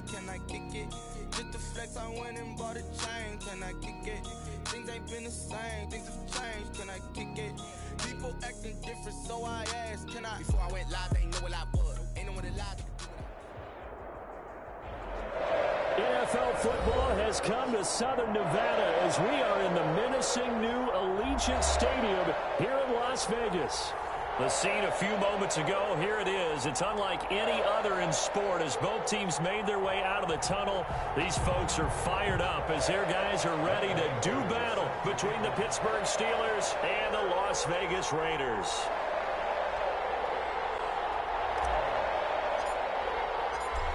can I kick it? Just the flex, I went and bought a chain, can I kick it? Things ain't been the same, things have changed, can I kick it? People acting different, so I asked, can I? Before I went live, they ain't know what I was. Ain't no one alive. NFL football has come to Southern Nevada as we are in the menacing new Allegiant Stadium here in Las Vegas. The scene a few moments ago, here it is. It's unlike any other in sport as both teams made their way out of the tunnel. These folks are fired up as their guys are ready to do battle between the Pittsburgh Steelers and the Las Vegas Raiders.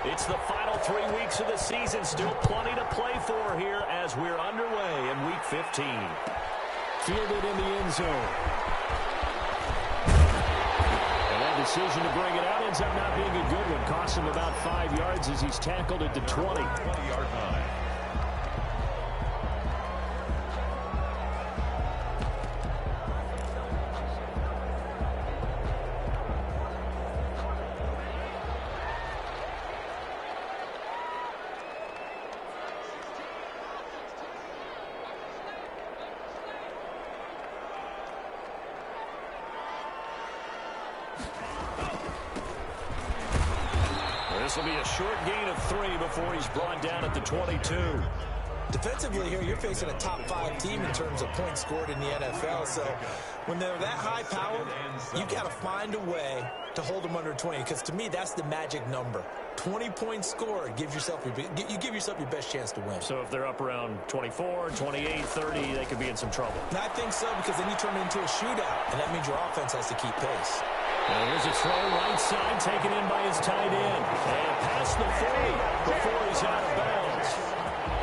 It's the final 3 weeks of the season. Still plenty to play for here as we're underway in Week 15. Fielded in the end zone. And that decision to bring it out ends up not being a good one. Costs him about 5 yards as he's tackled at the 20. 20-yard line. This will be a short gain of 3 before he's brought down at the 22. Defensively here, you're facing a top-5 team in terms of points scored in the NFL. So when they're that high-powered, you got to find a way to hold them under 20. Because to me, that's the magic number. 20 points scored gives yourself you give yourself your best chance to win. So if they're up around 24, 28, 30, they could be in some trouble. And I think so, because then you turn it into a shootout, and that means your offense has to keep pace. And here's a throw right side taken in by his tight end. And past the 40 before he's out of bounds.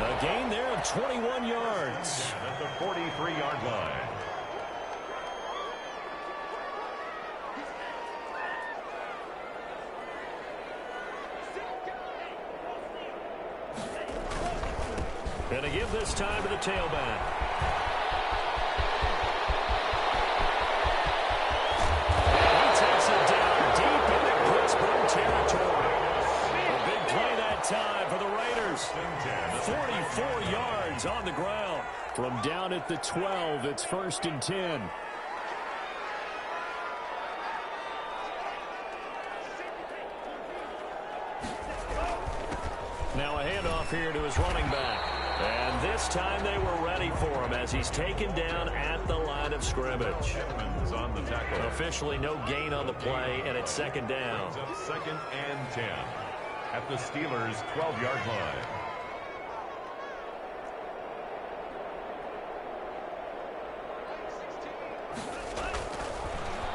A gain there of 21 yards. At the 43-yard line. And to give this time to the tailback. Territory. A big play that time for the Raiders. 44 yards on the ground. From down at the 12, it's 1st and 10. Now a handoff here to his running back. And this time they were ready for him as he's taken down at the line of scrimmage. Edmonds on the tackle. Officially no gain on the play, and it's 2nd down. 2nd and 10 at the Steelers' 12-yard line.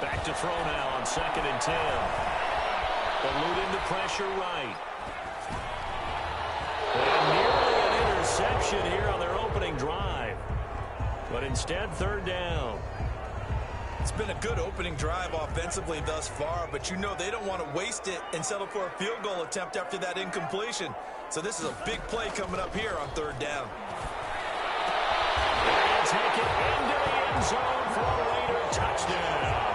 Back to throw now on 2nd and 10. Eluding the pressure right. And nearly an interception here on their opening drive. But instead, 3rd down. It's been a good opening drive offensively thus far, but you know they don't want to waste it and settle for a field goal attempt after that incompletion. So this is a big play coming up here on 3rd down. And take it into the end zone for a Raider touchdown.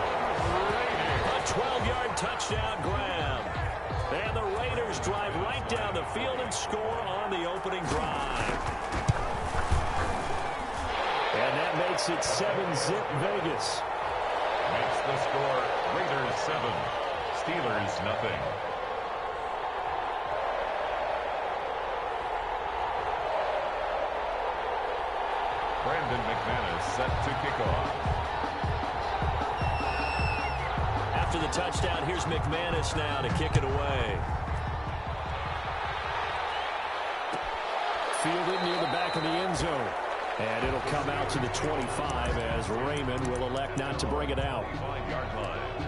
A 12-yard touchdown grab. And the Raiders drive right down the field and score on the opening drive. And that makes it 7-zip Vegas. Makes the score Raiders 7, Steelers nothing. Brandon McManus set to kick off. After the touchdown, here's McManus now to kick it away. Fielded near the back of the end zone. And it'll come out to the 25 as Raymond will elect not to bring it out. 5-yard line.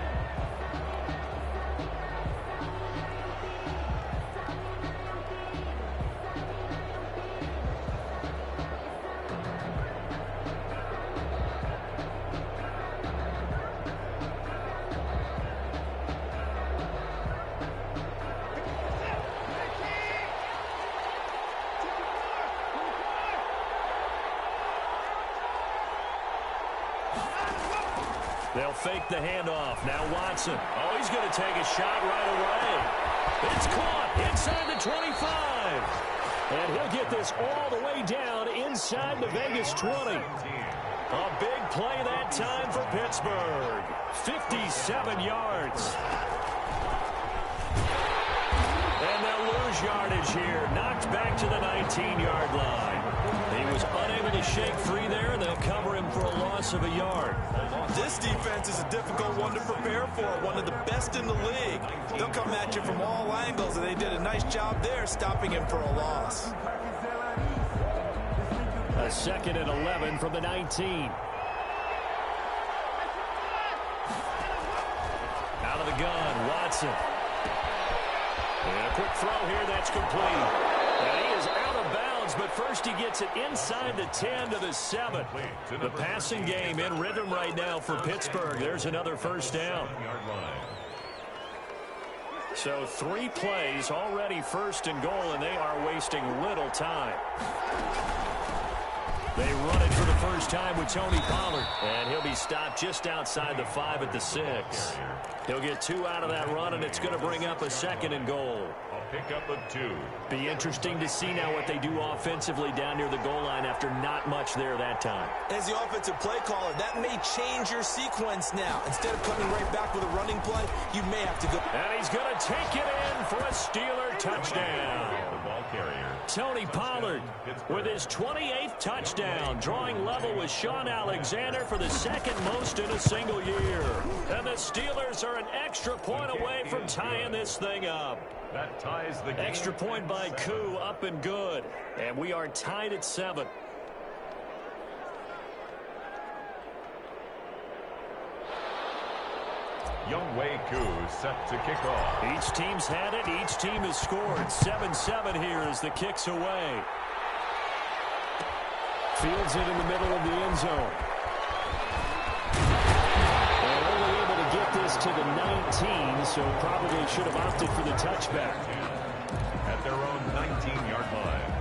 They'll fake the handoff. Now Watson. Oh, he's going to take a shot right away. It's caught inside the 25. And he'll get this all the way down inside the Vegas 20. A big play that time for Pittsburgh. 57 yards. And they'll lose yardage here. Knocked back to the 19-yard line. He was unable to shake free there, and they'll cover him for a loss of a yard. This defense is a difficult one to prepare for, one of the best in the league. They'll come at you from all angles, and they did a nice job there stopping him for a loss. A 2nd and 11 from the 19. Out of the gun, Watson. And a quick throw here, that's complete. And he is out of bounds, but first he gets it inside the 10 to the 7. The passing game in rhythm right now for Pittsburgh. There's another first down. So 3 plays, already first and goal, and they are wasting little time. They run it for the first time with Tony Pollard. And he'll be stopped just outside the 5 at the 6. He'll get 2 out of that run, and it's going to bring up a 2nd and goal. A pickup of 2. Be interesting to see now what they do offensively down near the goal line after not much there that time. As the offensive play caller, that may change your sequence now. Instead of coming right back with a running play, you may have to go. And he's going to take it in for a Steeler touchdown. The ball carrier. Tony Pollard with his 28th touchdown, drawing level with Sean Alexander for the 2nd most in a single year. And the Steelers are an extra point away from tying this thing up. That ties the game. Extra point by Koo, up and good. And we are tied at 7. Younghoe Koo set to kick off. Each team's had it. Each team has scored. 7-7 here as the kick's away. Fields it in the middle of the end zone. And only able to get this to the 19, so probably should have opted for the touchback. At their own 19-yard line.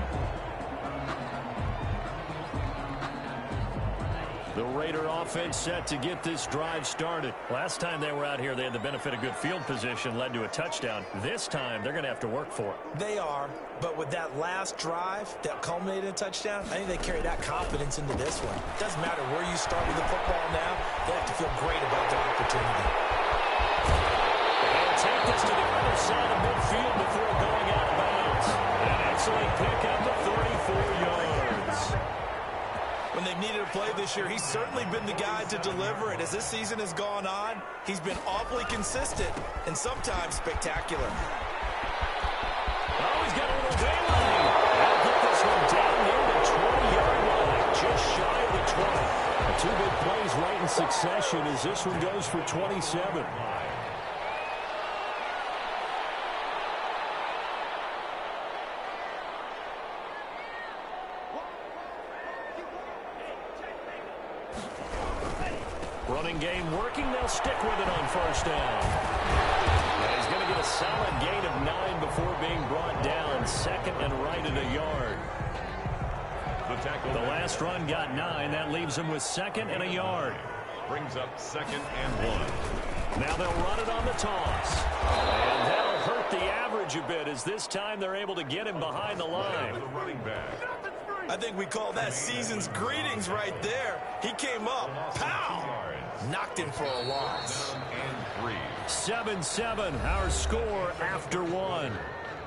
The Raider offense set to get this drive started. Last time they were out here, they had the benefit of good field position, led to a touchdown. This time, they're going to have to work for it. They are, but with that last drive that culminated in a touchdown, I think they carry that confidence into this one. Doesn't matter where you start with the football now, they have to feel great about their opportunity. They'll take this to the other side of midfield before going out of bounds. An excellent pickup of 34 yards. When they've needed a play this year, he's certainly been the guy to deliver it. As this season has gone on, he's been awfully consistent and sometimes spectacular. Oh, he's got a little daylight. They'll get this one down near the 20-yard line, just shy of the 20. 2 big plays right in succession as this one goes for 27. Running game working. They'll stick with it on first down. And he's going to get a solid gain of 9 before being brought down. 2nd and right at a yard. The last run got 9. That leaves him with 2nd and a yard. Brings up 2nd and 1. Now they'll run it on the toss. And that'll hurt the average a bit as this time they're able to get him behind the line. The running back. I think we call that season's greetings right there. He came up, pow! Knocked him for a loss. 7-7, our score after 1.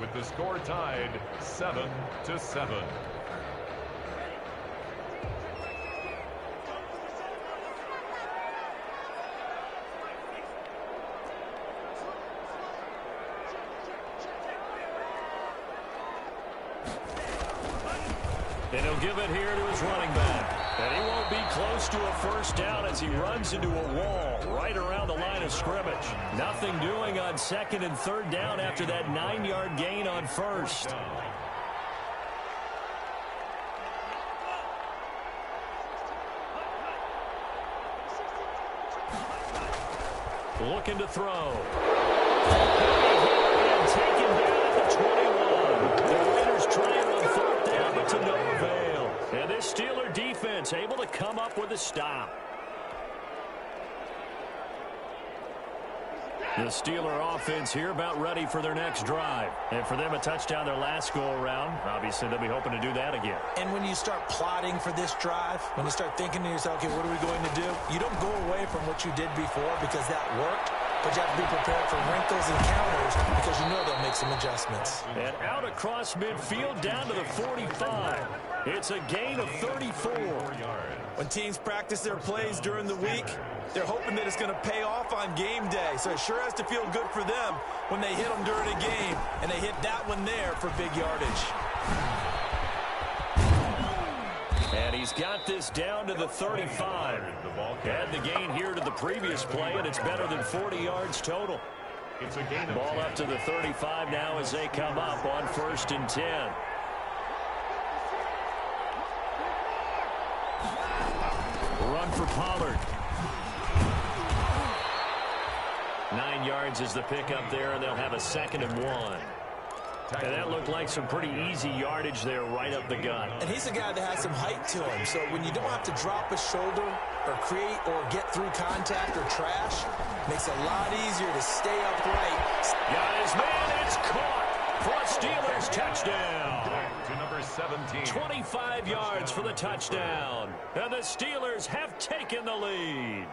With the score tied 7-7. And he'll give it here to his running back. And he won't be close to a first down as he runs into a wall right around the line of scrimmage. Nothing doing on 2nd and 3rd down after that 9-yard gain on first. Looking to throw. And taken down at the 21. The Raiders trying on 4th down, but to no avail. And this Steeler defense able to come up with a stop. The Steeler offense here about ready for their next drive. And for them, a touchdown their last go-around. Obviously, they'll be hoping to do that again. And when you start plotting for this drive, when you start thinking to yourself, okay, what are we going to do? You don't go away from what you did before because that worked, but you have to be prepared for wrinkles and counters because you know they'll make some adjustments. And out across midfield down to the 45. It's a gain of 34. When teams practice their plays during the week, they're hoping that it's going to pay off on game day. So it sure has to feel good for them when they hit them during a game. And they hit that one there for big yardage. And he's got this down to the 35. Add the gain here to the previous play, and it's better than 40 yards total. It's a gain of Ball up to the 35 now as they come up on 1st and 10. Run for Pollard. 9 yards is the pickup there, and they'll have a 2nd and 1. And that looked like some pretty easy yardage there right up the gut. And he's a guy that has some height to him, so when you don't have to drop a shoulder or create or get through contact or trash, makes it a lot easier to stay upright. Got his man, it's caught for a Steelers touchdown. to number 17. 25 yards for the touchdown. And the Steelers have taken the lead.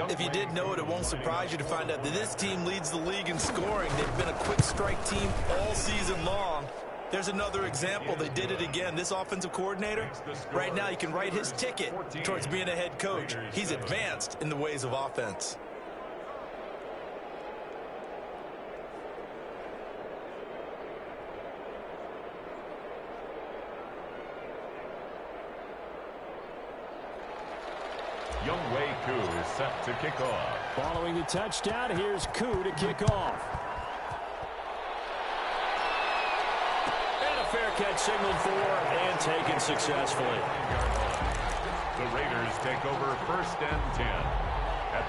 If you did know it, it won't surprise you to find out that this team leads the league in scoring. They've been a quick strike team all season long. There's another example. They did it again. This offensive coordinator, right now you can write his ticket towards being a head coach. He's advanced in the ways of offense. Younghoe Koo is set to kick off. Following the touchdown, here's Koo to kick off. And a fair catch signaled for and taken successfully. The Raiders take over 1st and 10.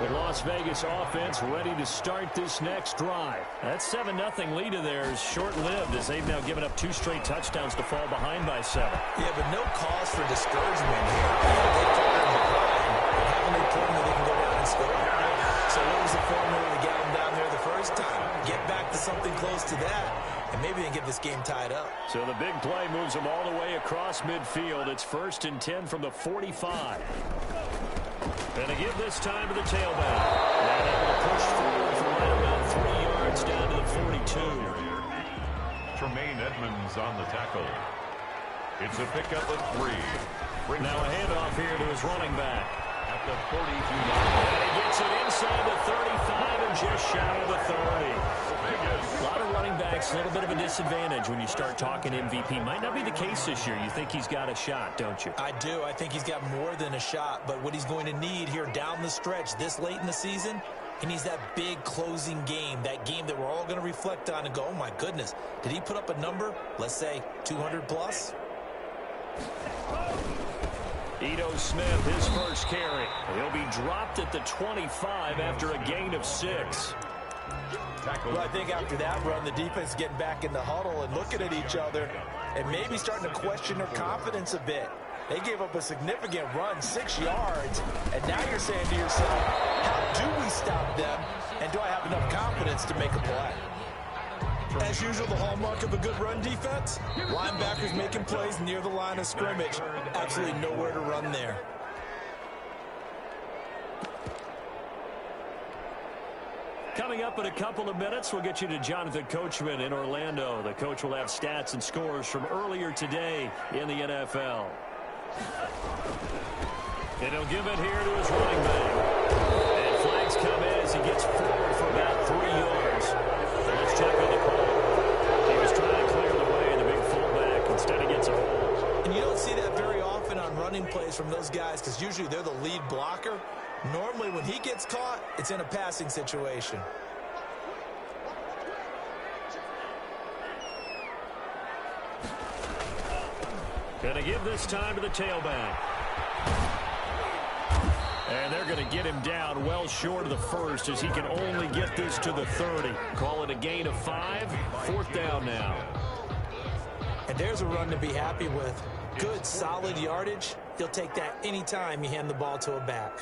The Las Vegas offense ready to start this next drive. That 7-0 lead of theirs short-lived as they've now given up 2 straight touchdowns to fall behind by 7. Yeah, but no cause for discouragement here. They fired behind. How many points they can go down and score? So what was the formula to get them down there the first time? Get back to something close to that, and maybe they can get this game tied up. So the big play moves them all the way across midfield. It's 1st and 10 from the 45. And to give this time to the tailback. And able to push forward for right about 3 yards down to the 42. Tremaine Edmonds on the tackle. It's a pickup of 3. Now a handoff here to his running back. At the 42 yard And line. he gets it inside the 35 and just shy of the 30. A lot of running backs, a little bit of a disadvantage when you start talking MVP. Might not be the case this year. You think he's got a shot, don't you? I do. I think he's got more than a shot, but what he's going to need here down the stretch this late in the season, he needs that big closing game, that game that we're all going to reflect on and go, oh my goodness, did he put up a number, let's say 200 plus? Ito Smith, his first carry. He'll be dropped at the 25 after a gain of 6. Well, I think after that run, the defense is getting back in the huddle and looking at each other and maybe starting to question their confidence a bit. They gave up a significant run, 6 yards, and now you're saying to yourself, how do we stop them, and do I have enough confidence to make a play? As usual, the hallmark of a good run defense, linebackers making plays near the line of scrimmage. Absolutely nowhere to run there. Coming up in a couple of minutes, we'll get you to Jonathan Coachman in Orlando. The coach will have stats and scores from earlier today in the NFL. And he'll give it here to his running back. And flags come in as he gets forward for about 3 yards. Let's check on the call. He was trying to clear the way, the big fullback. Instead, he gets a hold. And you don't see that very often on running plays from those guys because usually they're the lead blocker. Normally, when he gets caught, it's in a passing situation. Going to give this time to the tailback. And they're going to get him down well short of the first as he can only get this to the 30. Call it a gain of 5. 4th down now. And there's a run to be happy with. Good, solid yardage. He'll take that anytime you hand the ball to a back.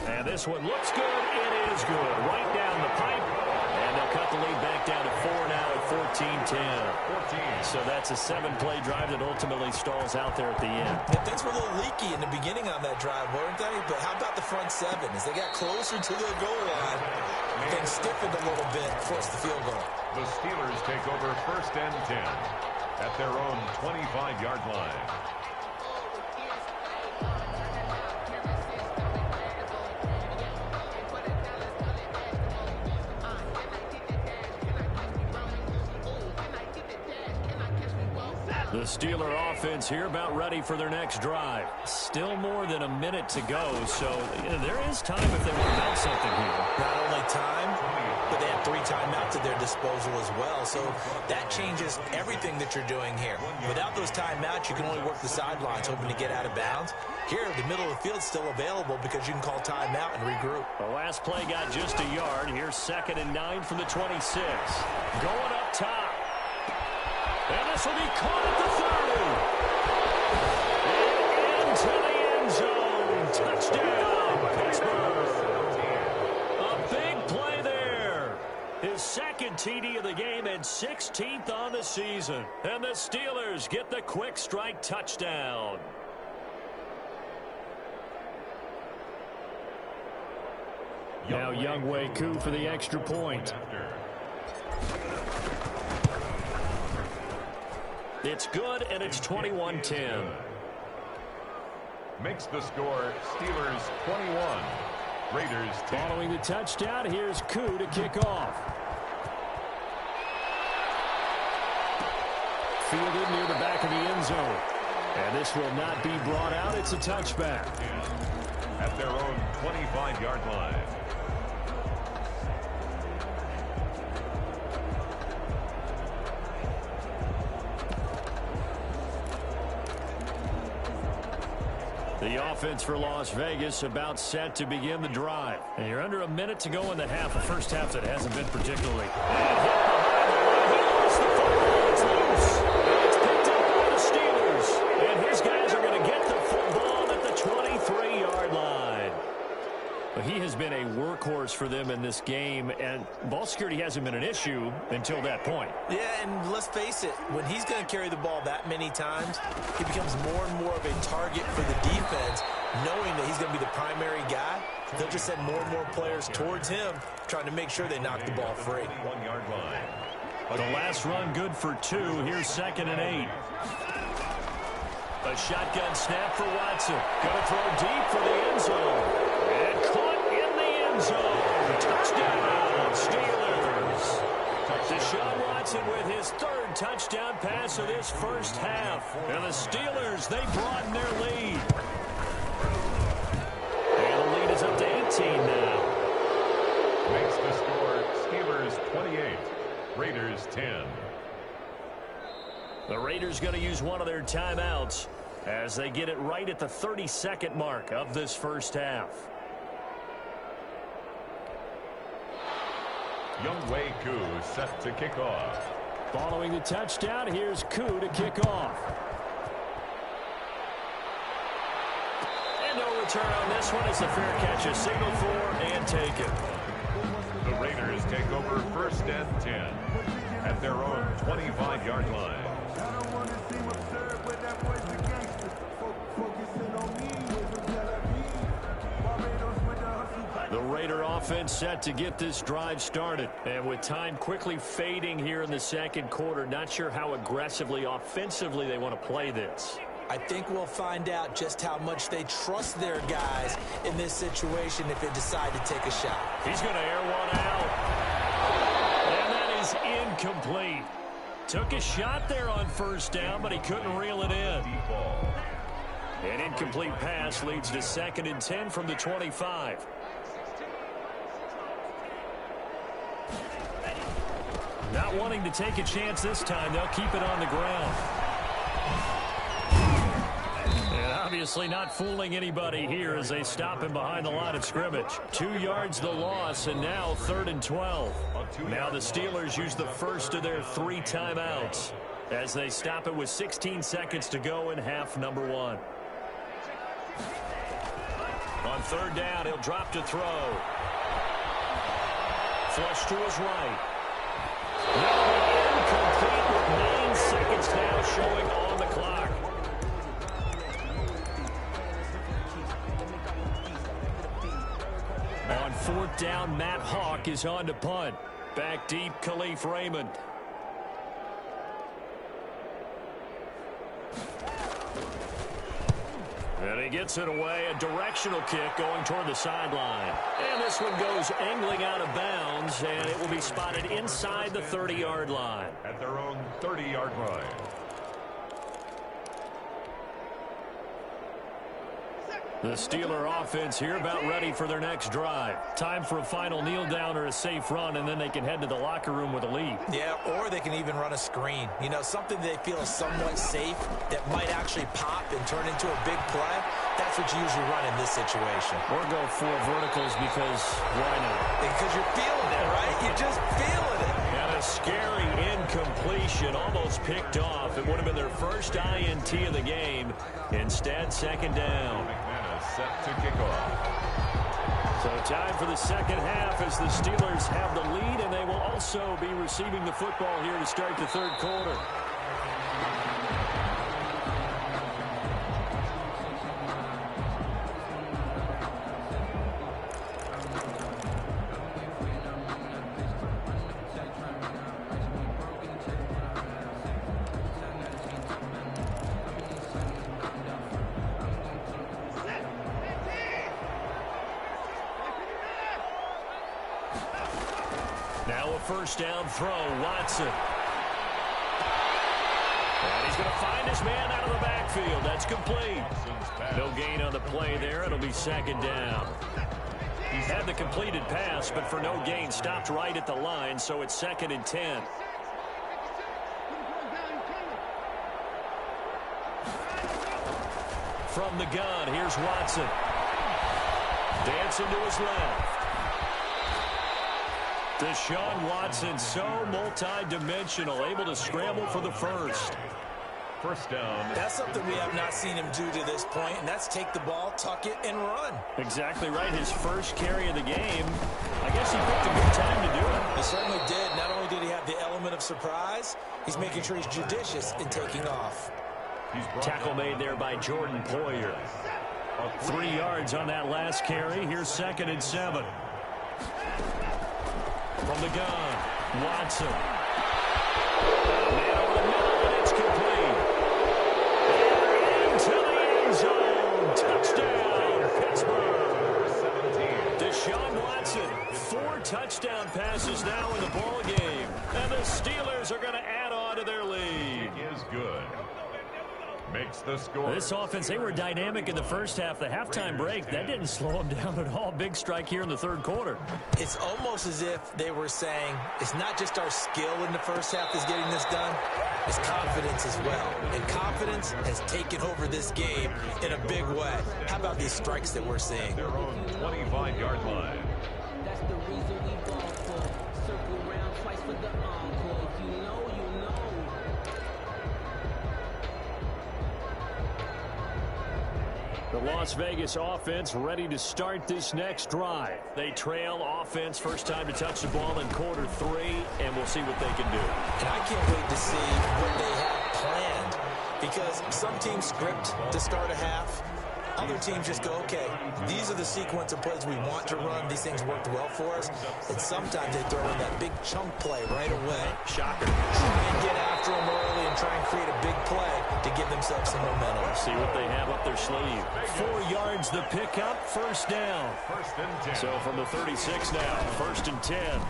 And this one looks good. It is good. Right down the pipe. And they'll cut the lead back down to 4 now at 14-10. So that's a 7-play drive that ultimately stalls out there at the end. Yeah, things were a little leaky in the beginning on that drive, weren't they? But how about the front 7? As they got closer to the goal line, things stiffened a little bit, forced the field goal. The Steelers take over 1st and 10 at their own 25-yard line. The Steeler offense here about ready for their next drive. Still more than a minute to go, so there is time if they want to mount something here. Not only time, but they have 3 timeouts at their disposal as well, so that changes everything that you're doing here. Without those timeouts, you can only work the sidelines, hoping to get out of bounds. Here, the middle of the field is still available because you can call timeout and regroup. The last play got just a yard. Here's 2nd and 9 from the 26. Going up top. And this will be caught at the 30. And into the end zone. Touchdown, Pittsburgh. A big play there. His 2nd TD of the game and 16th on the season. And the Steelers get the quick strike touchdown. Now Younghoe Koo for the extra point. It's good, and it's 21-10. Makes the score Steelers 21, Raiders 10. Following the touchdown, here's Koo to kick off. Fielded near the back of the end zone. And this will not be brought out. It's a touchback. At their own 25-yard line. The offense for Las Vegas about set to begin the drive. And you're under a minute to go in the half. A first half that hasn't been particularly. And hit behind the line. He lost the football. It's loose. It's picked up by the Steelers. And his guys are going to get the football at the 23-yard line. But he has been a workhorse for them in this game, and ball security hasn't been an issue until that point. Yeah, and let's face it, when he's going to carry the ball that many times, he becomes more and more of a target for the defense, knowing that he's going to be the primary guy. They'll just send more and more players towards him, trying to make sure they knock the ball free. 1-yard line. The last run good for 2. Here's 2nd and 8. A shotgun snap for Watson. Going to throw deep for the end zone. And caught in the end zone. Touchdown, Steelers. Deshaun Watson with his 3rd touchdown pass of this first half. And the Steelers, they broaden their lead. And the lead is up to 18 now. Makes the score Steelers 28, Raiders 10. The Raiders going to use one of their timeouts as they get it right at the 32nd mark of this first half. Younghoe Koo set to kick off. Following the touchdown, here's Koo to kick off. And no return on this one. It's a fair catch, a signal for and taken. The Raiders take over 1st and 10 at their own 25-yard line. The Raider offense set to get this drive started. And with time quickly fading here in the 2nd quarter, not sure how aggressively, offensively they want to play this. I think we'll find out just how much they trust their guys in this situation if they decide to take a shot. He's going to air one out. And that is incomplete. Took a shot there on 1st down, but he couldn't reel it in. An incomplete pass leads to 2nd and 10 from the 25. Not wanting to take a chance this time, they'll keep it on the ground. And obviously not fooling anybody here as they stop him behind the line of scrimmage. 2 yards the loss, and now 3rd and 12. Now the Steelers use the first of their 3 timeouts as they stop it with 16 seconds to go in half number 1. On third down, he'll drop to throw. Flush to his right. Incomplete with 9 seconds now showing on the clock. On fourth down, Matt Hawk is on to punt. Back deep, Khalif Raymond. And he gets it away. A directional kick going toward the sideline. And this one goes angling out of bounds, and it will be spotted inside the 30-yard line. At their own 30-yard line. The Steeler offense here about ready for their next drive. Time for a final kneel down or a safe run, and then they can head to the locker room with a lead. Yeah, or they can even run a screen. You know, something they feel is somewhat safe that might actually pop and turn into a big play. That's what you usually run in this situation. Or go 4 verticals because why not? Because you're feeling it, right? You're just feeling it. And a scary incompletion, almost picked off. It would have been their first INT of the game. Instead, second down. Set to kick off. So time for the second half as the Steelers have the lead, and they will also be receiving the football here to start the third quarter. Now a first down throw, Watson. And he's going to find his man out of the backfield. That's complete. No gain on the play there. It'll be second down. He had the completed pass, but for no gain, stopped right at the line, so it's 2nd and 10. From the gun, here's Watson. Dancing to his left. Deshaun Watson, so multi-dimensional, able to scramble for the first. First down. That's something we have not seen him do to this point, and that's take the ball, tuck it, and run. Exactly right. His first carry of the game. I guess he picked a good time to do it. He certainly did. Not only did he have the element of surprise, he's making sure he's judicious in taking off. Tackle made there by Jordan Poyer. 3 yards on that last carry. Here's 2nd and 7. From the gun, Watson. Man over the middle, and it's complete. And into the end zone. Touchdown, Pittsburgh. Deshaun Watson, 4 touchdown passes now in the ball game. And the Steelers are going to add on to their lead. It is good. Makes the score. This offense, they were dynamic in the first half. The halftime break, that didn't slow them down at all. Big strike here in the third quarter. It's almost as if they were saying, it's not just our skill in the first half that's getting this done, it's confidence as well. And confidence has taken over this game in a big way. How about these strikes that we're seeing? Their own 25-yard line. That's the reason we ball for. Circle around twice for the encore. If you know, you know. The Las Vegas offense ready to start this next drive. They trail offense, first time to touch the ball in quarter 3, and we'll see what they can do. And I can't wait to see what they have planned, because some teams script to start a half. Other teams just go, okay, these are the sequence of plays we want to run. These things worked well for us. And sometimes they throw in that big chunk play right away. Shocker. Try and get after them early and try and create a big play to give themselves some momentum. See what they have up their sleeve. 4 yards the pickup, first down. First and 10. So from the 36 now, 1st and 10.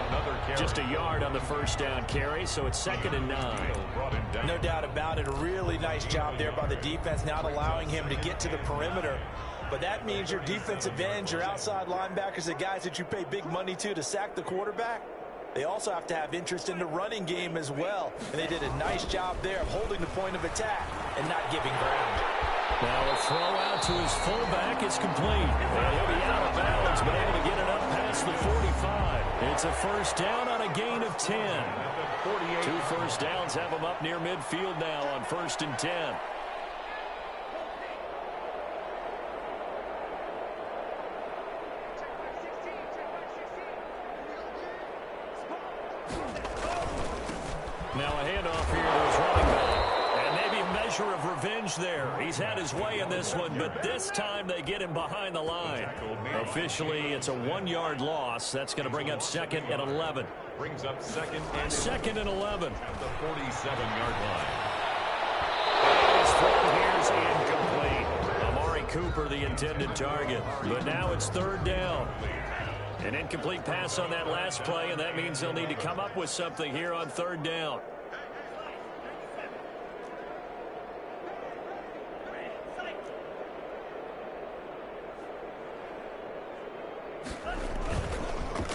Another carry. Just a yard on the first down carry, so it's 2nd and 9. Brought him down. No doubt about it. A really nice job there by the defense, not allowing him to get to the perimeter. But that means your defensive ends, your outside linebackers, the guys that you pay big money to sack the quarterback, they also have to have interest in the running game as well. And they did a nice job there of holding the point of attack and not giving ground. Now a throw out to his fullback is complete. And he'll be out of bounds, but able to get it up past the 45. It's a first down on a gain of 10. 2 first downs have him up near midfield now on 1st and 10. Now a handoff here to his running back. And maybe a measure of revenge there. He's had his way in this one, but this time they get him behind the line. Officially, it's a 1-yard loss. That's going to bring up 2nd and 11. Brings up 2nd and 11. At the 47-yard line. His throw here's incomplete. Amari Cooper, the intended target. But now it's 3rd down. An incomplete pass on that last play, and that means they'll need to come up with something here on 3rd down.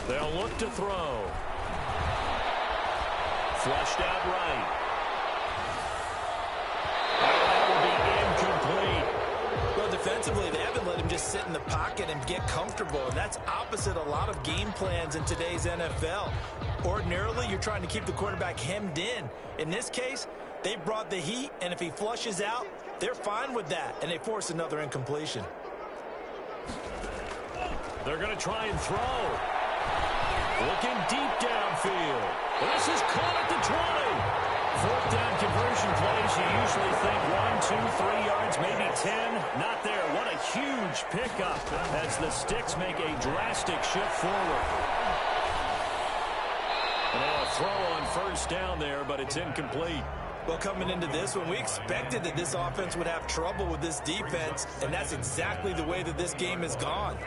They'll look to throw. Flushed out right. That will be incomplete. Well, defensively, they haven't let him just sit in the pocket and get comfortable. And that's opposite a lot of game plans in today's NFL. Ordinarily, you're trying to keep the quarterback hemmed in. In this case, they brought the heat, and if he flushes out, they're fine with that, and they force another incompletion. They're going to try and throw. Looking deep downfield. This is caught at the 20. 4th down conversion plays, you usually think 1, 2, 3 yards, maybe 10. Not there. What a huge pickup as the Sticks make a drastic shift forward. And now a throw on 1st down there, but it's incomplete. Well, coming into this one, we expected that this offense would have trouble with this defense, and that's exactly the way that this game has gone.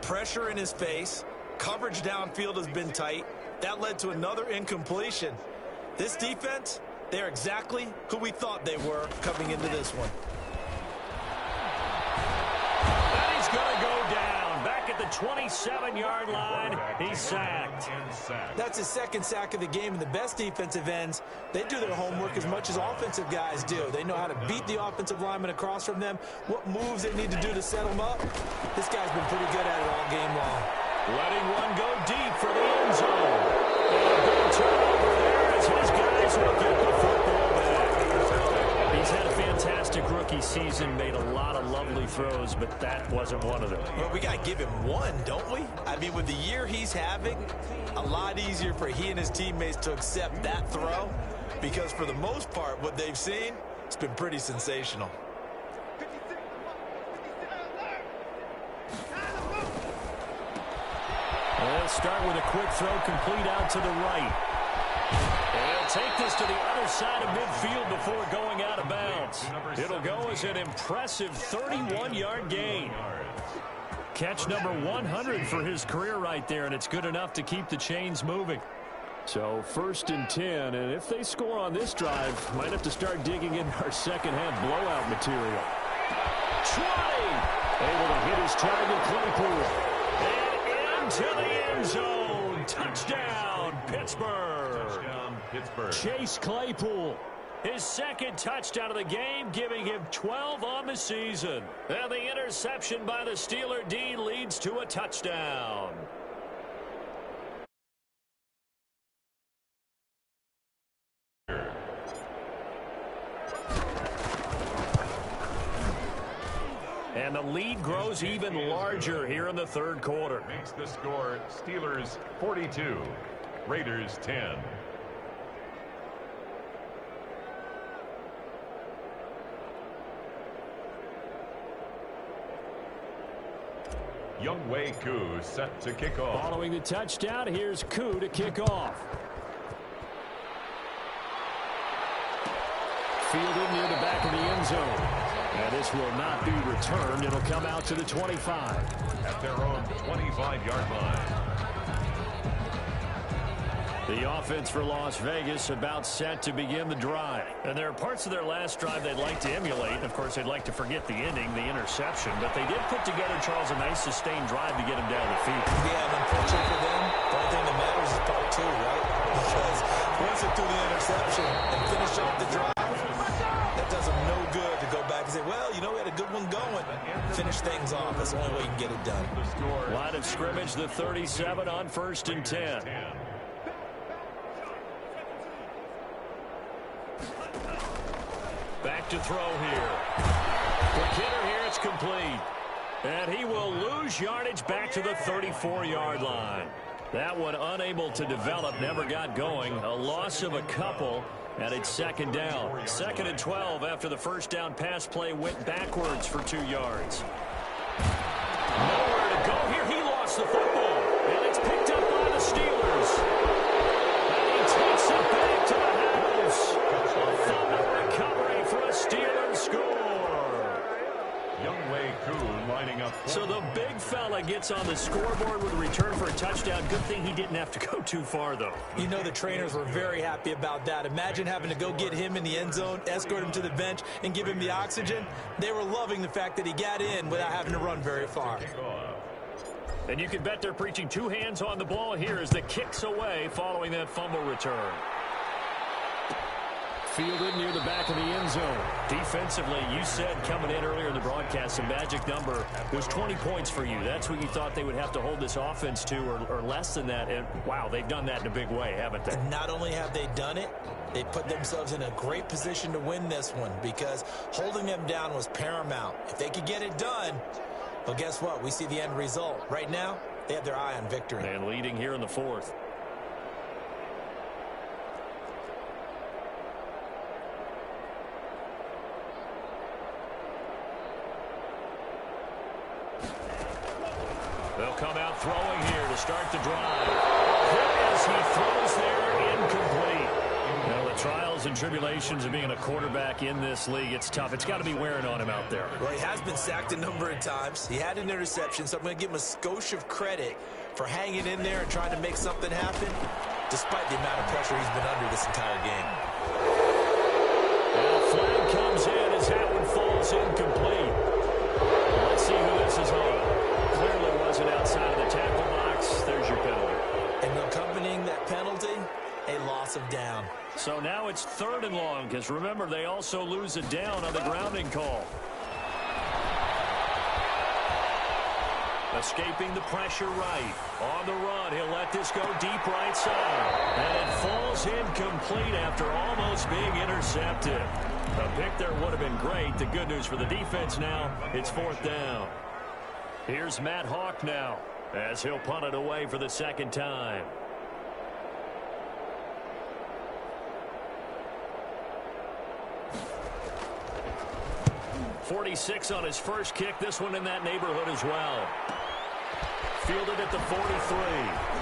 Pressure in his face. Coverage downfield has been tight. That led to another incompletion. This defense, they're exactly who we thought they were coming into this one. And he's going to go down. Back at the 27-yard line, he's sacked. That's his 2nd sack of the game, and the best defensive ends, they do their homework as much as offensive guys do. They know how to beat the offensive lineman across from them, what moves they need to do to set them up. This guy's been pretty good at it all game long. Letting one go deep for the end zone. And a big turnover there as his guys will get the football back. He's had a fantastic rookie season, made a lot of lovely throws, but that wasn't one of them. Well, we got to give him one, don't we? I mean, with the year he's having, a lot easier for he and his teammates to accept that throw because for the most part, what they've seen, it's been pretty sensational. They'll start with a quick throw complete out to the right. And they'll take this to the other side of midfield before going out of bounds. It'll go as an impressive 31-yard gain. Catch number 100 for his career right there, and it's good enough to keep the chains moving. So 1st and 10, and if they score on this drive, might have to start digging in our second-half blowout material. 20! Able to hit his target, Claypool. To the end zone. Touchdown, Pittsburgh. Touchdown, Pittsburgh. Chase Claypool. His 2nd touchdown of the game, giving him 12 on the season. And the interception by the Steeler D leads to a touchdown. And the lead grows even larger here in the 3rd quarter. Makes the score Steelers 42, Raiders 10. Younghoe Koo set to kick off. Following the touchdown, here's Koo to kick off. Fielded near the back of the end zone. And this will not be returned. It'll come out to the 25. At their own 25-yard line. The offense for Las Vegas about set to begin the drive. And there are parts of their last drive they'd like to emulate. Of course, they'd like to forget the ending, the interception. But they did put together, Charles, a nice sustained drive to get him down the field. Yeah, and unfortunately for them, the only thing that matters is part 2, right? Because once they threw the interception and finish off the drive, that does them no good to go back and say, well, you know, we had a good one going. Finish things off. That's the only way you can get it done. Line of scrimmage, the 37 on 1st and 10. Back to throw here. Quick hitter here, it's complete. And he will lose yardage back to the 34-yard line. That one unable to develop, never got going. A loss of a couple, and it's second down. 2nd and 12 after the first down pass play went backwards for 2 yards. Nowhere to go here. He lost the football, and it's picked up by the Steelers. And he takes it back to the house. A fumble recovery for a Steelers score. Younghoe Koo lining up. So the big fella gets on the scoreboard with a return for a touchdown. Good thing he didn't have to go too far, though. You know the trainers were very happy about that. Imagine having to go get him in the end zone, escort him to the bench, and give him the oxygen. They were loving the fact that he got in without having to run very far. And you can bet they're preaching 2 hands on the ball here as the kick's away following that fumble return. Fielded near the back of the end zone. Defensively, you said coming in earlier in the broadcast, the magic number was 20 points for you. That's what you thought they would have to hold this offense to, or less than that. And, wow, they've done that in a big way, haven't they? And not only have they done it, they put themselves in a great position to win this one because holding them down was paramount. If they could get it done, well, guess what? We see the end result. Right now, they have their eye on victory. And leading here in the 4th. They'll come out throwing here to start the drive. As he throws there, incomplete. You know, the trials and tribulations of being a quarterback in this league, it's tough. It's got to be wearing on him out there. Well, he has been sacked a number of times. He had an interception, so I'm going to give him a skosh of credit for hanging in there and trying to make something happen, despite the amount of pressure he's been under this entire game. And a flag comes in as that one falls incomplete. Let's see who this is on. Clearly wasn't outside of the tackle box. There's your penalty. And accompanying that penalty, a loss of down. So now it's 3rd and long, because remember, they also lose a down on the grounding call. Escaping the pressure right. On the run, he'll let this go deep right side. And it falls incomplete after almost being intercepted. A pick there would have been great. The good news for the defense now, it's 4th down. Here's Matt Hawk now, as he'll punt it away for the 2nd time. .46 on his first kick. This one in that neighborhood as well. Fielded at the 43.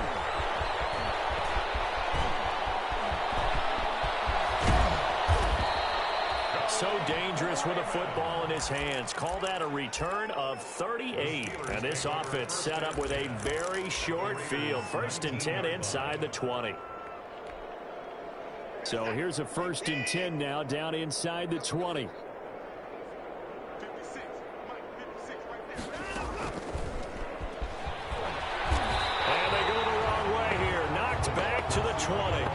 So dangerous with a football in his hands. Call that a return of 38. And this offense set up with a very short field. 1st and 10 inside the 20. So here's a 1st and 10 now down inside the 20. And they go the wrong way here. Knocked back to the 20.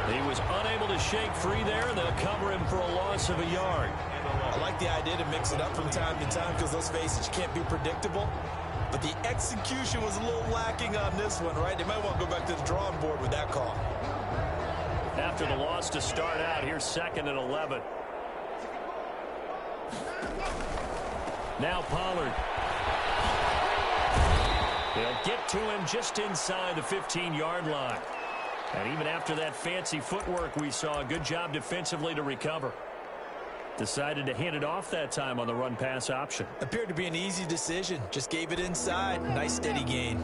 He was unable to shake free there, and they'll cover him for a loss of a yard. I like the idea to mix it up from time to time because, let's face it, you can't be predictable. But the execution was a little lacking on this one, right? They might want to go back to the drawing board with that call. After the loss to start out, here's 2nd and 11. Now Pollard. They'll get to him just inside the 15-yard line. And even after that fancy footwork we saw, a good job defensively to recover. Decided to hand it off that time on the run-pass option. Appeared to be an easy decision. Just gave it inside. Nice steady gain.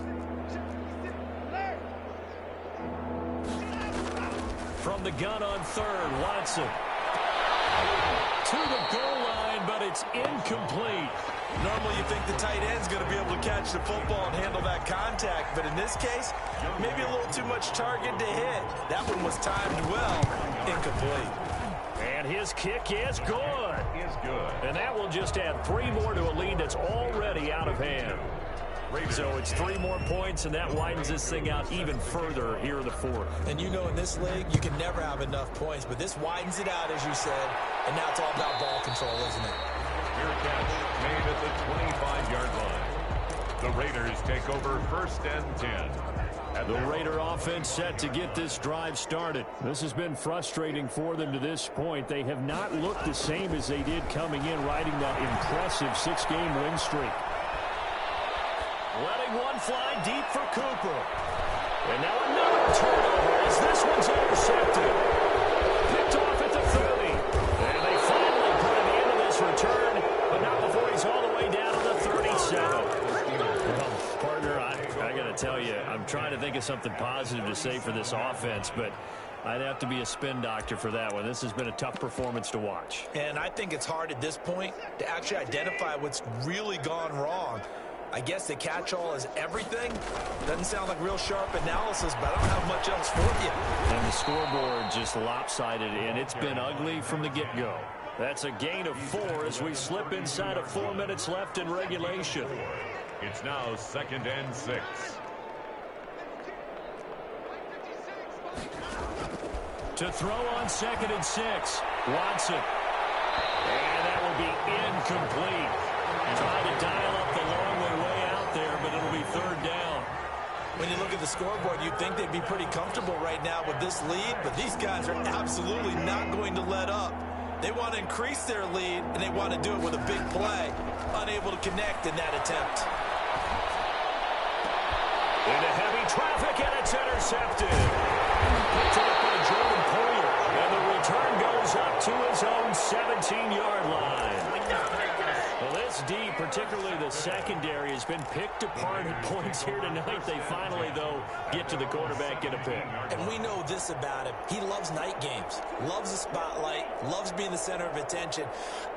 From the gun on 3rd, Watson. To the goal line, but it's incomplete. Normally you think the tight end's going to be able to catch the football and handle that contact, but in this case, maybe a little too much target to hit. That one was timed well. Incomplete. And his kick is good. And that will just add 3 more to a lead that's already out of hand. So it's 3 more points, and that widens this thing out even further here in the 4th. And you know in this league, you can never have enough points, but this widens it out, as you said, and now it's all about ball control, isn't it? Fair catch made at the 25-yard line. The Raiders take over 1st and 10. And the Raider offense set to get this drive started. This has been frustrating for them to this point. They have not looked the same as they did coming in, riding that impressive 6-game win streak. Letting one fly deep for Cooper. And now another turnover as this one's intercepted. Picked off at the 30. And they finally put an end to this return, but not before he's all the way down to the 37. Well, partner, I got to tell you, I'm trying to think of something positive to say for this offense, but I'd have to be a spin doctor for that one. This has been a tough performance to watch. And I think it's hard at this point to actually identify what's really gone wrong. I guess the catch-all is everything. Doesn't sound like real sharp analysis, but I don't have much else for you. And the scoreboard just lopsided, and it's been ugly from the get-go. That's a gain of 4 as we slip inside of 4 minutes left in regulation. It's now 2nd and 6. To throw on 2nd and 6, Watson. And that will be incomplete. Trying to dial up the long way out there, but it'll be 3rd down. When you look at the scoreboard, you'd think they'd be pretty comfortable right now with this lead, but these guys are absolutely not going to let up. They want to increase their lead, and they want to do it with a big play. Unable to connect in that attempt. Into heavy traffic, and it's intercepted. Picked it up by Jordan Poyer, and the return goes up to his own 17-yard line. Well, this D, particularly the secondary, has been picked apart at points here tonight. They finally, though, get to the quarterback in a pick. And we know this about him. He loves night games, loves the spotlight, loves being the center of attention.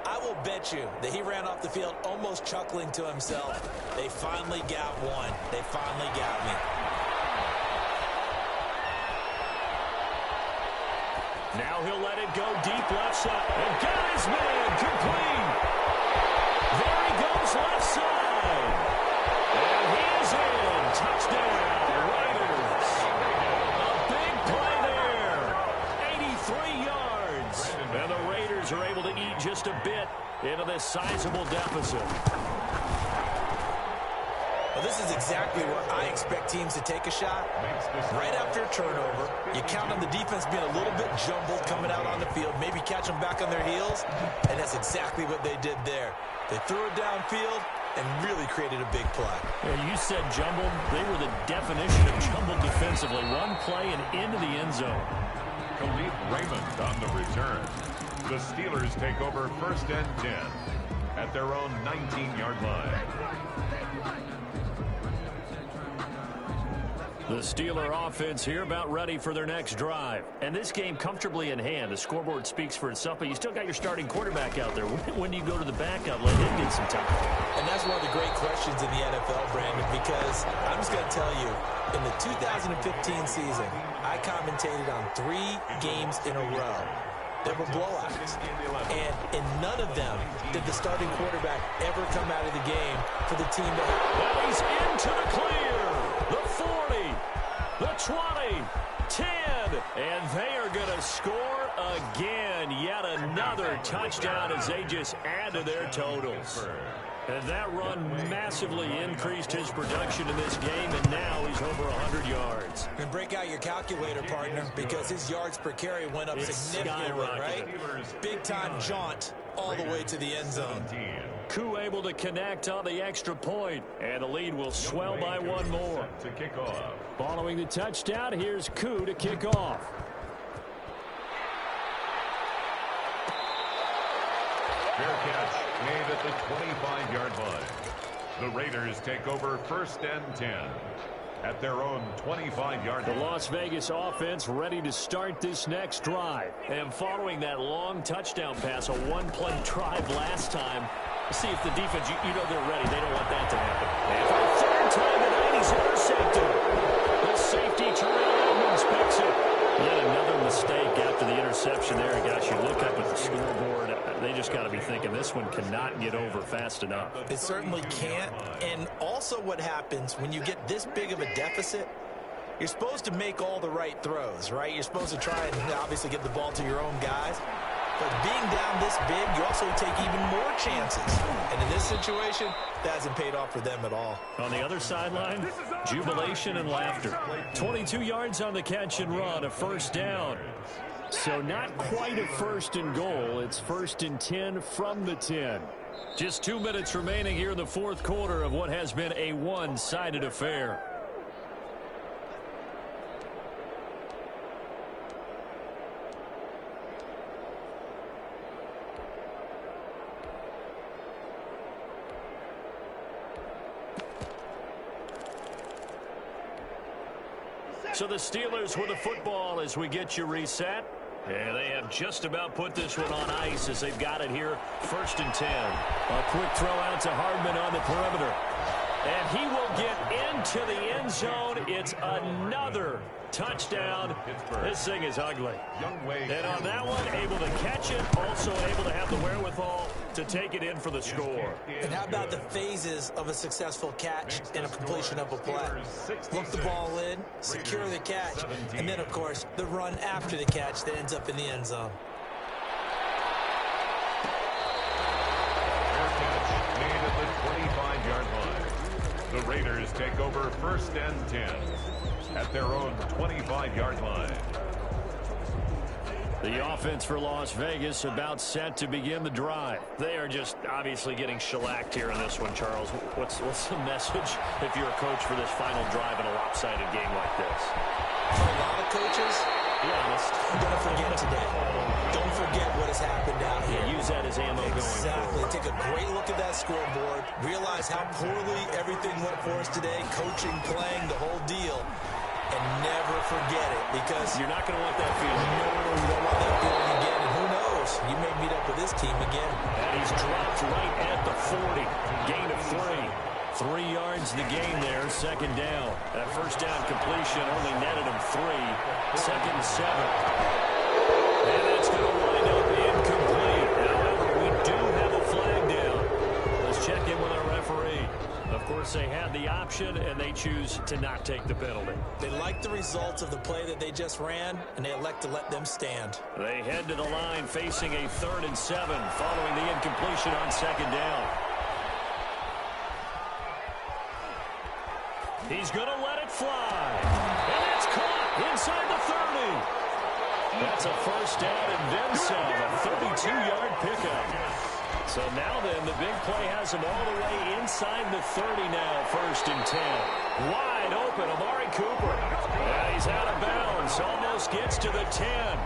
I will bet you that he ran off the field almost chuckling to himself. They finally got one. They finally got me. Now he'll let it go deep left side. And got his man complete. There he goes left side. And he's in. Touchdown, Raiders. A big play there. 83 yards. And the Raiders are able to eat just a bit into this sizable deficit. Well, this is exactly where I expect teams to take a shot. Right after a turnover, you count on the defense being a little bit jumbled coming out on the field, maybe catch them back on their heels, and that's exactly what they did there. They threw it downfield and really created a big play. Yeah, you said jumbled. They were the definition of jumbled defensively. One play and into the end zone. Khalif Raymond on the return. The Steelers take over 1st and 10 at their own 19-yard line. The Steeler offense here about ready for their next drive. And this game comfortably in hand. The scoreboard speaks for itself, but you still got your starting quarterback out there. When do you go to the backup? Let him get some time. And that's one of the great questions in the NFL, Brandon, because I'm just going to tell you, in the 2015 season, I commentated on 3 games in a row. There were blowouts. And in none of them did the starting quarterback ever come out of the game for the team to have. Well, he's into the clear. The 40, the 20, 10, and they are going to score again. Yet another touchdown as they just add to their totals. And that run massively increased his production in this game, and now he's over 100 yards. And break out your calculator, partner, because his yards per carry went up significantly, right? Big-time jaunt all the way to the end zone. Koo able to connect on the extra point, and the lead will swell by one more. To kick off. Following the touchdown, here's Koo to kick off. Fair catch made at the 25-yard line. The Raiders take over 1st and 10 at their own 25-yard line. The Las Vegas offense ready to start this next drive. And following that long touchdown pass, a one-play drive last time, see if the defense, you know they're ready. They don't want that to happen. And for the 3rd time tonight, he's intercepted. The safety, Terrell Edmunds, picks it. Yet another mistake after the interception there. Gosh, you look up at the scoreboard. They just got to be thinking this one cannot get over fast enough. It certainly can't. And also what happens when you get this big of a deficit, you're supposed to make all the right throws, right? You're supposed to try and obviously get the ball to your own guys. But being down this big, you also take even more chances. And in this situation, that hasn't paid off for them at all. On the other sideline, jubilation and laughter. 22 yards on the catch and run, a 1st down. So not quite a 1st and goal. It's 1st and 10 from the 10. Just 2 minutes remaining here in the 4th quarter of what has been a one-sided affair. So the Steelers with the football as we get you reset. And they have just about put this one on ice as they've got it here. 1st and 10. A quick throw out to Hardman on the perimeter. And he will get into the end zone. It's another touchdown. This thing is ugly. And on that one, able to catch it, also able to have the wherewithal to take it in for the score. And how about the phases of a successful catch and a completion of a play? Look the ball in, secure the catch, and then, of course, the run after the catch that ends up in the end zone. Made at the 25-yard line. The Raiders take over 1st and 10 at their own 25-yard line. The offense for Las Vegas about set to begin the drive. They are just obviously getting shellacked here in this one, Charles. What's the message if you're a coach for this final drive in a lopsided game like this? For a lot of coaches, be honest, don't forget today. Don't forget what has happened out here. Yeah, use that as ammo going forward. Exactly. Take a great look at that scoreboard. Realize how poorly everything went for us today. Coaching, playing, the whole deal. And never forget it, because you're not going to want that feeling. No, you don't want that feeling again. And who knows? You may meet up with this team again. And he's dropped right at the 40. Gain of 3. 3 yards the gain there, 2nd down. That 1st down completion only netted him 3. 2nd and 7. And that's going to wind up incomplete. However, we do have a flag down. Let's check in with our referee. Of course, they had the option, and they choose to not take the penalty. They like the results of the play that they just ran, and they elect to let them stand. They head to the line facing a 3rd and 7 following the incompletion on 2nd down. He's going to let it fly. And it's caught inside the 30. That's a 1st down and then some. A 32-yard pickup. So now then, the big play has him all the way inside the 30 now, 1st and 10. Wide open, Amari Cooper. Yeah, he's out of bounds, almost gets to the 10.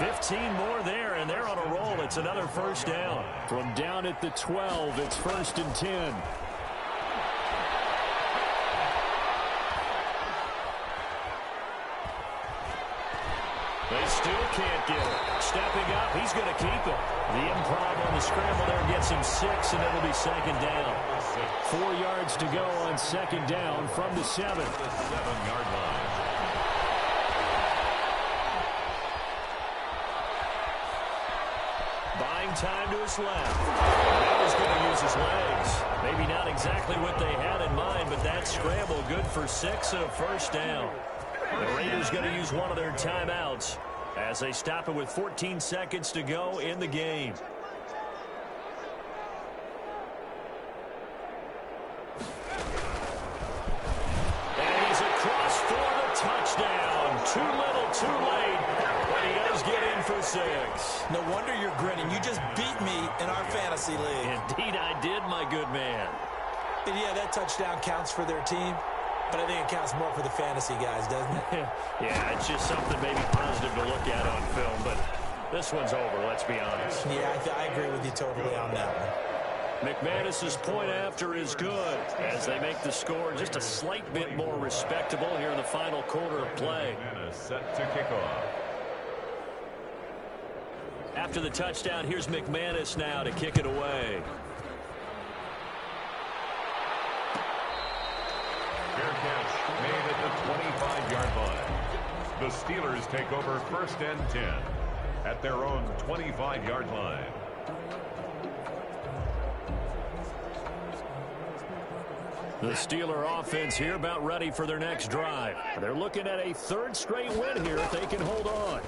15 more there, and they're on a roll. It's another 1st down. From down at the 12, it's 1st and 10. They still can't get it. Stepping up, he's going to keep it. The improv on the scramble there gets him 6, and it'll be 2nd down. 4 yards to go on 2nd down from the 7. The 7-yard line. Buying time to his left. Now he's going to use his legs. Maybe not exactly what they had in mind, but that scramble good for 6 and a 1st down. The Raiders going to use one of their timeouts as they stop it with 14 seconds to go in the game. And he's across for the touchdown. Too little, too late. But he does get in for 6. No wonder you're grinning. You just beat me in our fantasy league. Indeed I did, my good man. And yeah, that touchdown counts for their team. But I think it counts more for the fantasy guys, doesn't it? Yeah, it's just something maybe positive to look at on film, but this one's over, let's be honest. Yeah, I agree with you totally on that one. McManus's point after is good as they make the score just a slight bit more respectable here in the final quarter of play. Set to kick off. After the touchdown, here's McManus now to kick it away. Fair catch made at the 25-yard line. The Steelers take over 1st and 10 at their own 25-yard line. The Steeler offense here about ready for their next drive. They're looking at a 3rd straight win here if they can hold on.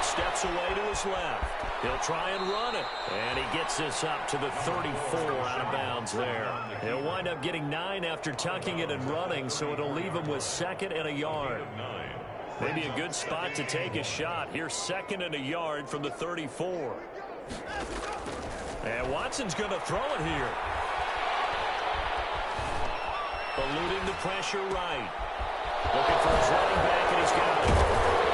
Steps away to his left. He'll try and run it. And he gets this up to the 34 out of bounds there. He'll wind up getting 9 after tucking it and running, so it'll leave him with 2nd and a yard. Maybe a good spot to take a shot. Here's 2nd and a yard from the 34. And Watson's going to throw it here. Eluding the pressure right. Looking for his running back, and he's got it.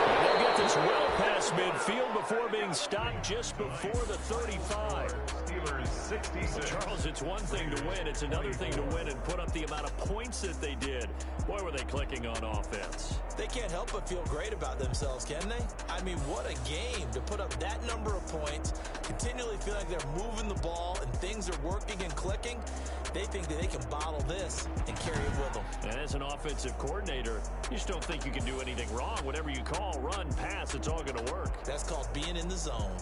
And they'll get this well past midfield before being stopped just before the 35. Steelers 66. Charles, it's one thing to win. It's another thing to win and put up the amount of points that they did. Boy, were they clicking on offense. They can't help but feel great about themselves, can they? I mean, what a game to put up that number of points, continually feel like they're moving the ball and things are working and clicking. They think that they can bottle this and carry it with them. And as an offensive coordinator, you just don't think you can do anything wrong. Whatever you call, run, pass, it's all going to work. That's called being in the zone.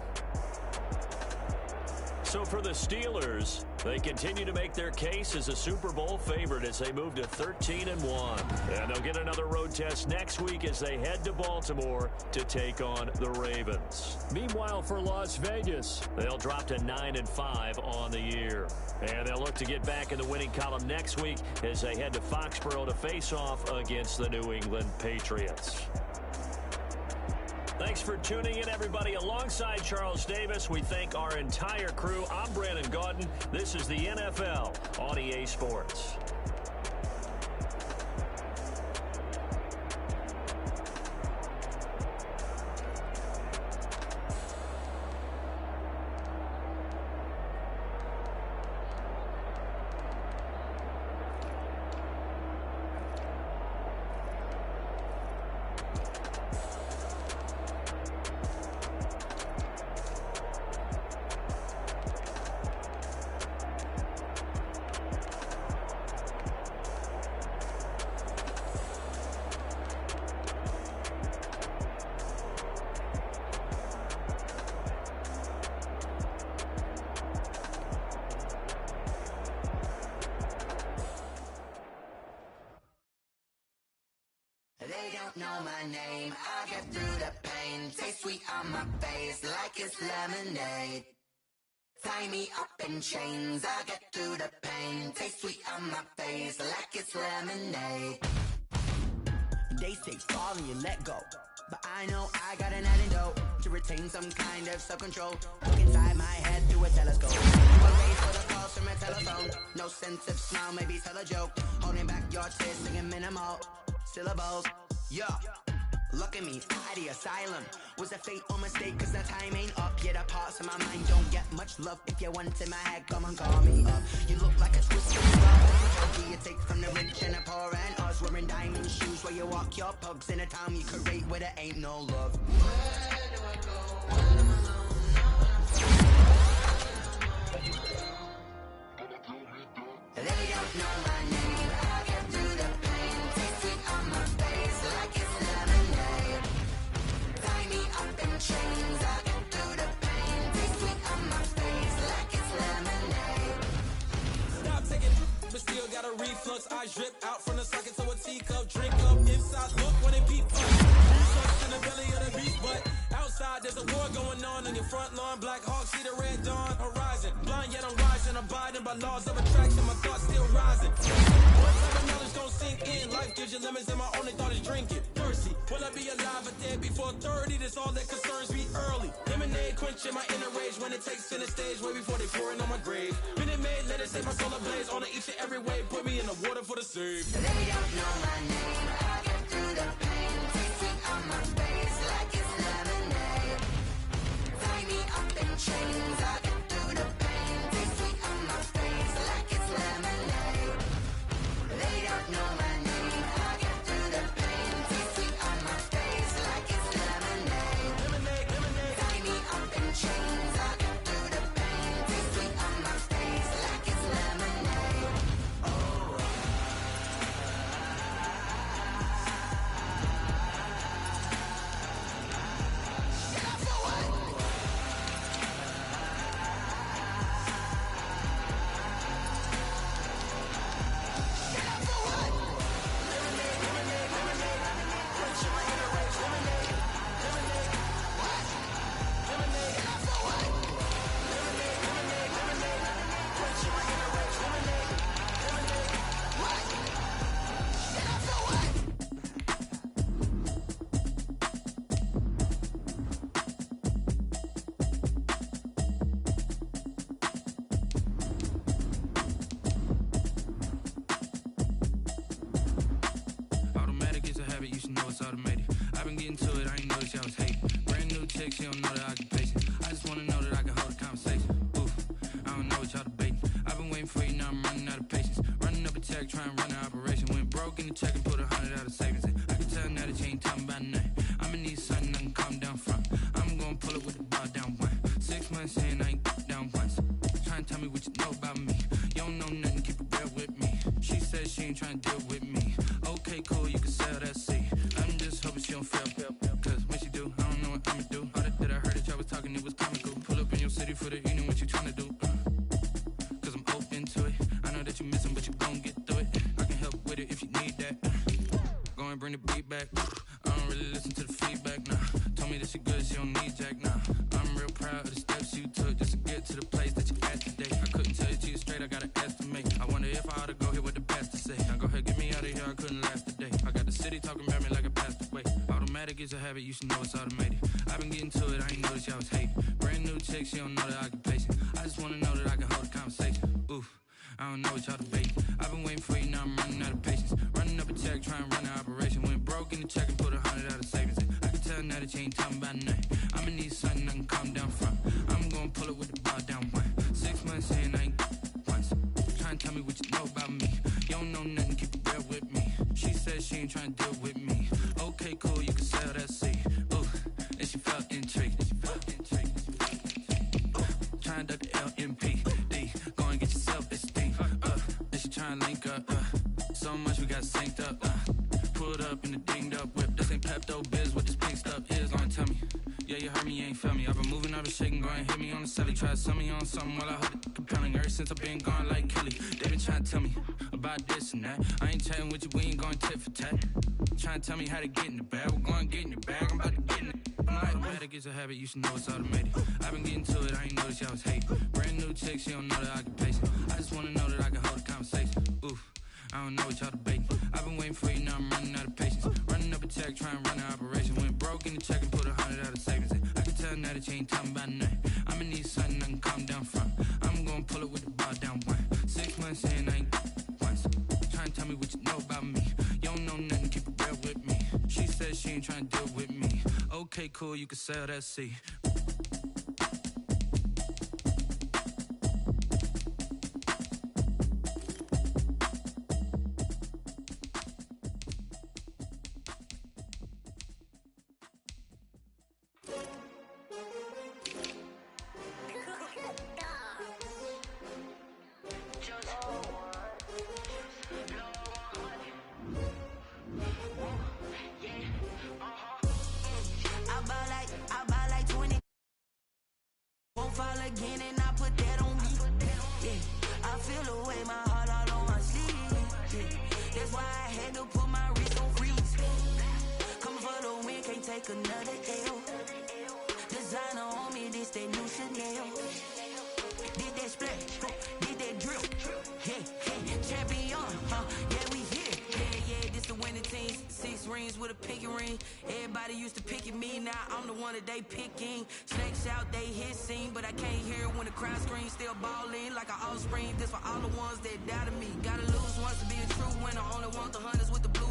So for the Steelers, they continue to make their case as a Super Bowl favorite as they move to 13-1. And they'll get another road test next week as they head to Baltimore to take on the Ravens. Meanwhile, for Las Vegas, they'll drop to 9-5 on the year. And they'll look to get back in the winning column next week as they head to Foxborough to face off against the New England Patriots. Thanks for tuning in, everybody. Alongside Charles Davis, we thank our entire crew. I'm Brandon Gaudin. This is the NFL on EA Sports. They don't know my name, I get through the pain. Taste sweet on my face like it's lemonade. Tie me up in chains, I get through the pain. Taste sweet on my face like it's lemonade. They say fall and you let go, but I know I got an antidote to retain some kind of self-control. Look inside my head through a telescope. You were raised for the calls from a telephone. No sense of smile, maybe tell a joke. Holding back your tears, singing minimal syllables. Yeah, look at me, out the asylum. Was a fate or mistake, cause the time ain't up. Yet the parts of my mind don't get much love. If you want in my head, come and call me up. You look like a twisted star. You take from the rich and the poor and us. Wearing diamond shoes where you walk your pugs in a town you create where there ain't no love. Where do I go when I'm alone? They don't know my name, I get through the pain. Taste sweet on my face like it's lemonade. Tie me up in chains, I get through the pain. Taste sweet on my face like it's lemonade. Stop taking, but still got a reflux. I drip out from the socket to a teacup. Drink up inside, look when it peep up. Reflux in the belly of the beast, but outside there's a war going on your front lawn. Black Hawk, see the red dawn horizon. Blind yet I'm rising, abiding by laws of attraction. My thoughts still rising. One type of knowledge gon' sink in. Life gives you lemons and my only thought is drinking. Thirsty, will I be alive or dead before 30? That's all that concerns me early. Lemonade quenching my inner rage when it takes center stage way before they pouring on my grave. Minute Maid, let it set my soul ablaze on each and every way. Put me in the water for the save. They don't know my name, I get through the pain. Taste sweet on my face like it's lemonade. Tie me up in chains, I get through the pain. Taste sweet on my face like it's lemonade. They don't know my name, I get through the pain. Taste sweet on my face like it's lemonade. Tie me up in chains, I get through the pain. Taste sweet on my face like it's lemonade. Oh. Shut up for what? Shut up for what? Lemonade, lemonade, lemonade. Quenching my inner rage. Lemonade, lemonade. What? Lemonade. Shut up for what? Lemonade, lemonade, lemonade. Quenching my inner rage. Lemonade, lemonade. What? Shut up for what? Automatic is a habit, you should know it's automated. I've been getting to it, I ain't noticed y'all was hating. chick, she don't know that I can pace it. I just wanna know that I can hold a conversation. Oof, I don't know what y'all debating. I've been waiting for you, now I'm running out of patience. Running up a check, trying to run an operation. Went broke in the check and put 100 out of savings in. I can tell now that you ain't talking about nothing. I'ma need something I can calm down from. I'm gonna pull it with the bar down one. 6 months in, I ain't down once. Trying to tell me what you know about me. You don't know nothing, keep it real with me. She said she ain't trying to deal with me. Okay, cool, you can sell that seat. I'm just hoping she don't fail. Cause when she do, I don't know what I'ma do. All that I heard that y'all was talking, it was comical. Pull up in your city for the evening, what you trying to do? Cause I'm open to it. I know that you missing, but you gon' get through it. I can help with it if you need that. Go and bring the beat back. I don't really listen to the feedback, nah. Told me that she good, she don't need Jack, nah. I'm real proud of the steps you took just to get to the place that you at today. I couldn't tell you to you straight, I gotta estimate. I wonder if I ought to go here with the best to say. Now go ahead, get me out of here, I couldn't last today. I got the city talking about me like I passed away. Automatic is a habit, you should know it's automated. I've been getting to it, I ain't noticed y'all was hating. Brand new chick, she don't know that I can pace it. I just wanna know that I can hold a conversation. Oof, I don't know what y'all debating. I've been waiting for you, now I'm running out of patience. Running up a check, trying to run an operation. Went broke in the check and put 100 out of savings in. I can tell now that you ain't talking about nothing. I'ma need something I can calm down from. I'm gonna pull it with the bar down one. 6 months in, I ain't once. Trying to tell me what you know about me. You don't know nothing, keep it real with me. She said she ain't trying to deal with me. Okay, cool, you can sell that seat. Ooh, and she felt intrigued. Trying to duck the LMPD. Go and get your self-esteem. And she trying to link up. So much we got synced up. Pulled up in the dinged up whip. This ain't Pepto-Biz, what this pink stuff is. Long tell me. Yeah, you heard me, you ain't felt me. I've been moving, I've been shaking, go and hit me on the celly. Try to sell me on something while I hold it compelling. Ever since I've been gone like Kelly, they been trying to tell me about this and that. I ain't chatting with you, we ain't going tit for tat. Trying to tell me how to get in the bag. We're going to get in the bag, I'm about to get in it. Automatic is a habit, you should know it's automated. I've been getting to it, I ain't noticed y'all was hating. Brand new chick, she don't know that I can pace it. I just wanna know that I can hold a conversation. Oof, I don't know what y'all debating. I've been waiting for you, now I'm running out of patience. Running up a check, trying to run an operation. Went broke in the check and put 100 out of savings in. I can tell now that you ain't talking about nothing. I'ma need something I can calm down from. I'm gonna pull it with the bar down one. 6 months in, I ain't once. Trying to tell me what you know about me. You don't know nothing, keep it real with me. She said she ain't trying to deal with me. Okay, cool, you can sell that seat. Again and I put that on me. Yeah, I feel the way, my heart all on my sleeve. Yeah, that's why I had to put my wrist on freeze. Coming for the win, can't take another L. Designer on me, this that new Chanel. Did that splash, did that drill. Yeah, champion, yeah, we here. Yeah, this the winning team. 6 rings with a pinky ring. Everybody used to picking me, now I'm the one that they picking. Snakes out, they hissing, but I can't hear when the crowd screams. Still balling like an offspring. This for all the ones that doubted me. Gotta lose once to be a true winner. Only want the hunters with the blue